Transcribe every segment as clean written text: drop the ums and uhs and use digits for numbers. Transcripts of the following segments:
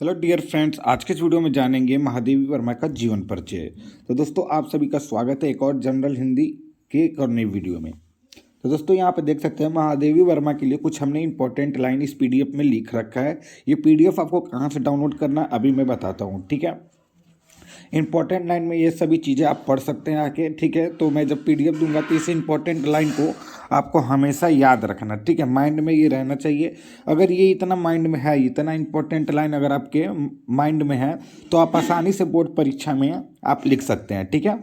Hello dear friends, आज के इस वीडियो में जानेंगे महादेवी वर्मा का जीवन परिचय। तो दोस्तों, आप सभी का स्वागत है एक और जनरल हिंदी के एक और नई वीडियो में। तो दोस्तों, यहाँ पे देख सकते हैं महादेवी वर्मा के लिए कुछ हमने इंपॉर्टेंट लाइन इस पीडीएफ में लिख रखा है। ये पीडीएफ आपको कहाँ से डाउनलोड करना है अभी मैं बताता हूँ, ठीक है। इंपॉर्टेंट लाइन में ये सभी चीज़ें आप पढ़ सकते हैं आके, ठीक है। तो मैं जब पीडीएफ दूंगा तो इस इंपॉर्टेंट लाइन को आपको हमेशा याद रखना, ठीक है। माइंड में ये रहना चाहिए। अगर ये इतना माइंड में है, इतना इंपॉर्टेंट लाइन अगर आपके माइंड में है तो आप आसानी से बोर्ड परीक्षा में आप लिख सकते हैं, ठीक है।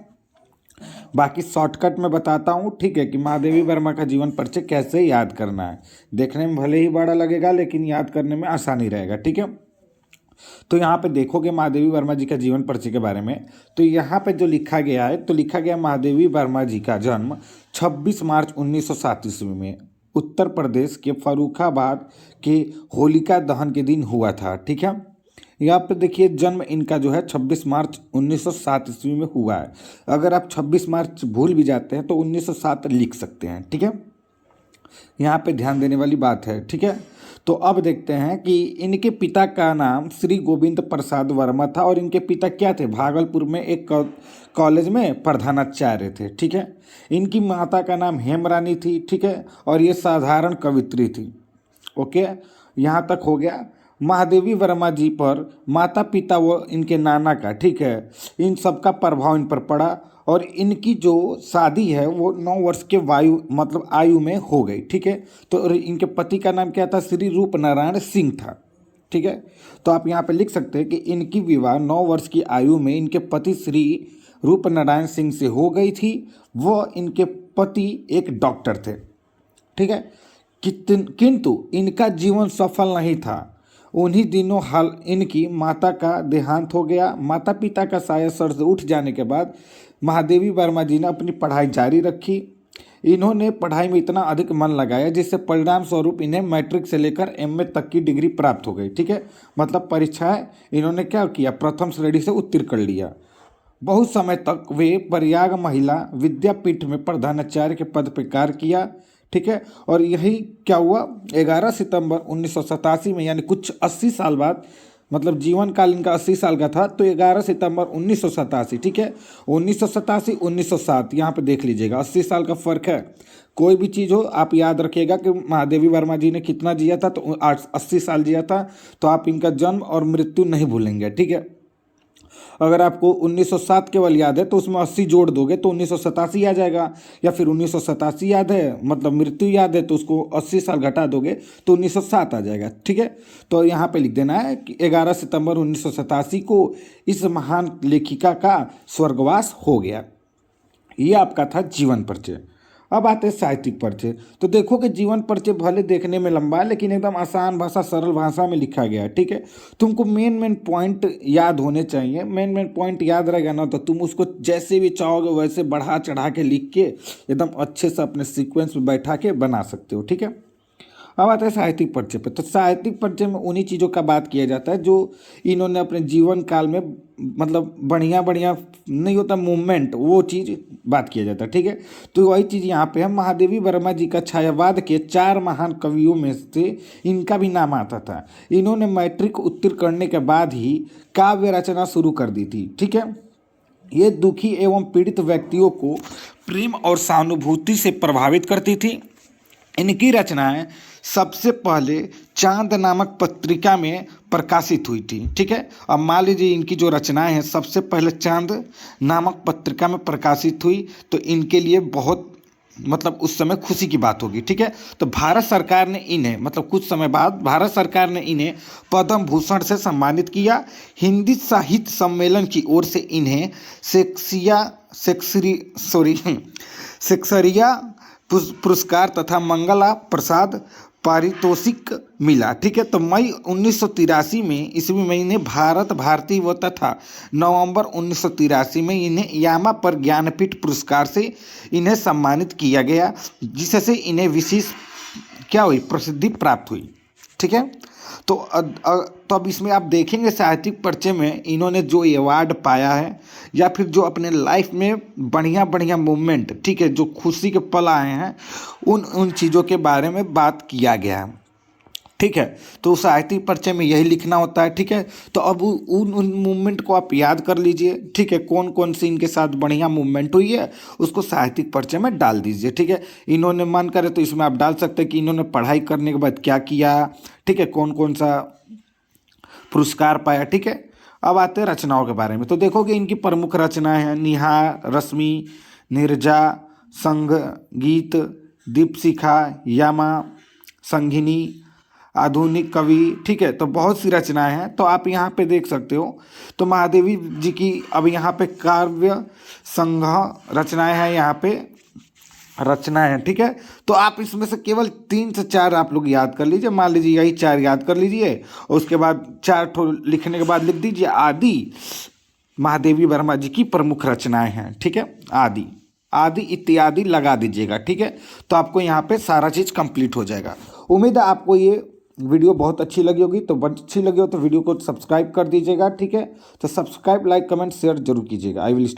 बाकी शॉर्टकट में बताता हूँ, ठीक है, कि महादेवी वर्मा का जीवन परिचय कैसे याद करना है। देखने में भले ही बड़ा लगेगा लेकिन याद करने में आसानी रहेगा, ठीक है। तो यहाँ पे देखोगे महादेवी वर्मा जी का जीवन परिचय के बारे में, तो यहाँ पे जो लिखा गया है, तो लिखा गया महादेवी वर्मा जी का जन्म 26 मार्च 1907 ईस्वी में उत्तर प्रदेश के फर्रुखाबाद के होलिका दहन के दिन हुआ था, ठीक है। यहाँ पे देखिए जन्म इनका जो है 26 मार्च 1907 ईस्वी में हुआ है। अगर आप 26 मार्च भूल भी जाते हैं तो 1907 लिख सकते हैं, ठीक है। यहाँ पे ध्यान देने वाली बात है, ठीक है। तो अब देखते हैं कि इनके पिता का नाम श्री गोविंद प्रसाद वर्मा था और इनके पिता क्या थे, भागलपुर में एक कॉलेज में प्रधानाचार्य थे, ठीक है। इनकी माता का नाम हेमरानी थी, ठीक है, और ये साधारण कवित्री थी। ओके, यहाँ तक हो गया। महादेवी वर्मा जी पर माता पिता व इनके नाना का, ठीक है, इन सब का प्रभाव इन पर पड़ा और इनकी जो शादी है वो 9 वर्ष के आयु में हो गई, ठीक है। तो इनके पति का नाम क्या था, श्री रूप नारायण सिंह था, ठीक है। तो आप यहाँ पे लिख सकते हैं कि इनकी विवाह 9 वर्ष की आयु में इनके पति श्री रूप नारायण सिंह से हो गई थी। वह इनके पति एक डॉक्टर थे, ठीक है। किंतु इनका जीवन सफल नहीं था। उन्हीं दिनों हाल इनकी माता का देहांत हो गया। माता पिता का साया सर से उठ जाने के बाद महादेवी वर्मा जी ने अपनी पढ़ाई जारी रखी। इन्होंने पढ़ाई में इतना अधिक मन लगाया जिससे परिणाम स्वरूप इन्हें मैट्रिक से लेकर एमए तक की डिग्री प्राप्त हो गई, ठीक है। मतलब परीक्षाएं इन्होंने क्या किया, प्रथम श्रेणी से उत्तीर्ण कर लिया। बहुत समय तक वे प्रयाग महिला विद्यापीठ में प्रधानाचार्य के पद पर कार्य किया, ठीक है। और यही क्या हुआ, 11 सितंबर 1987 में, यानी कुछ 80 साल बाद, मतलब जीवन काल इनका 80 साल का था, तो 11 सितंबर 1987, ठीक है। 1987 1907 यहाँ पे देख लीजिएगा, 80 साल का फर्क है। कोई भी चीज़ हो आप याद रखिएगा कि महादेवी वर्मा जी ने कितना जिया था, तो 80 साल जिया था। तो आप इनका जन्म और मृत्यु नहीं भूलेंगे, ठीक है। अगर आपको 1907 केवल याद है तो उसमें 80 जोड़ दोगे तो 1987 आ जाएगा, या फिर 1987 याद है मतलब मृत्यु याद है तो उसको 80 साल घटा दोगे तो 1907 आ जाएगा, ठीक है। तो यहाँ पे लिख देना है कि 11 सितंबर 1987 को इस महान लेखिका का स्वर्गवास हो गया। ये आपका था जीवन परिचय। अब आते हैं साहित्यिक परिचय। तो देखो कि जीवन परिचय भले देखने में लंबा है लेकिन एकदम आसान भाषा, सरल भाषा में लिखा गया है, ठीक है। तुमको मेन मेन पॉइंट याद होने चाहिए। मेन मेन पॉइंट याद रहेगा ना तो तुम उसको जैसे भी चाहोगे वैसे बढ़ा चढ़ा के लिख के एकदम अच्छे से अपने सीक्वेंस में बैठा के बना सकते हो, ठीक है। अब आता है साहित्यिक परिचय पे। तो साहित्यिक परिचय में उन्हीं चीज़ों का बात किया जाता है जो इन्होंने अपने जीवन काल में, मतलब बढ़िया बढ़िया नहीं होता मूवमेंट, वो चीज़ बात किया जाता है, ठीक है। तो वही चीज़ यहाँ पे है। महादेवी वर्मा जी का छायावाद के 4 महान कवियों में से इनका भी नाम आता था। इन्होंने मैट्रिक उत्तीर्ण करने के बाद ही काव्य रचना शुरू कर दी थी, ठीक है। ये दुखी एवं पीड़ित व्यक्तियों को प्रेम और सहानुभूति से प्रभावित करती थी। इनकी रचनाएं सबसे पहले चांद नामक पत्रिका में प्रकाशित हुई थी, ठीक है। अब मान लीजिए इनकी जो रचनाएं हैं सबसे पहले चांद नामक पत्रिका में प्रकाशित हुई, तो इनके लिए बहुत मतलब उस समय खुशी की बात होगी, ठीक है। तो भारत सरकार ने इन्हें, मतलब कुछ समय बाद भारत सरकार ने इन्हें पद्म भूषण से सम्मानित किया। हिंदी साहित्य सम्मेलन की ओर से इन्हें शेक्सपियरिया पुरस्कार तथा मंगला प्रसाद पारितोषिक मिला, ठीक है। तो मई 1983 में ईस्वी में इन्हें भारत भारती व तथा नवंबर 1983 में इन्हें यामा पर ज्ञानपीठ पुरस्कार से इन्हें सम्मानित किया गया, जिससे इन्हें विशेष क्या हुई, प्रसिद्धि प्राप्त हुई, ठीक है। तो अब इसमें आप देखेंगे साहित्यिक परिचय में इन्होंने जो अवार्ड पाया है या फिर जो अपने लाइफ में बढ़िया बढ़िया मूवमेंट, ठीक है, जो खुशी के पल आए हैं, उन चीज़ों के बारे में बात किया गया है। ठीक है। तो साहित्यिक परिचय में यही लिखना होता है। ठीक है। तो अब उन मूवमेंट को आप याद कर लीजिए। ठीक है। कौन कौन सी इनके साथ बढ़िया मूवमेंट हुई है उसको साहित्यिक परिचय में डाल दीजिए। ठीक है। इन्होंने मन करे तो इसमें आप डाल सकते हैं कि इन्होंने पढ़ाई करने के बाद क्या किया। ठीक है। कौन कौन सा पुरस्कार पाया। ठीक है। अब आते हैं रचनाओं के बारे में। तो देखोगे इनकी प्रमुख रचनाएं हैं निहार, रश्मि, नीरजा, संगीत, दीपशिखा, यामा, संगिनी, आधुनिक कवि। ठीक है। तो बहुत सी रचनाएं हैं। तो आप यहाँ पे देख सकते हो। तो महादेवी जी की अब यहाँ पे काव्य संग्रह रचनाएं हैं, यहाँ पे रचनाएं हैं। ठीक है। तो आप इसमें से केवल 3 से 4 आप लोग याद कर लीजिए। मान लीजिए यही 4 याद कर लीजिए और उसके बाद 4 ठो लिखने के बाद लिख दीजिए आदि महादेवी वर्मा जी की प्रमुख रचनाएं हैं। ठीक है। आदि आदि इत्यादि लगा दीजिएगा। ठीक है। तो आपको यहाँ पे सारा चीज़ कंप्लीट हो जाएगा। उम्मीद है आपको ये वीडियो बहुत अच्छी लगी होगी। तो अच्छी लगी हो तो वीडियो को सब्सक्राइब कर दीजिएगा। ठीक है। तो सब्सक्राइब, लाइक, कमेंट, शेयर जरूर कीजिएगा। I will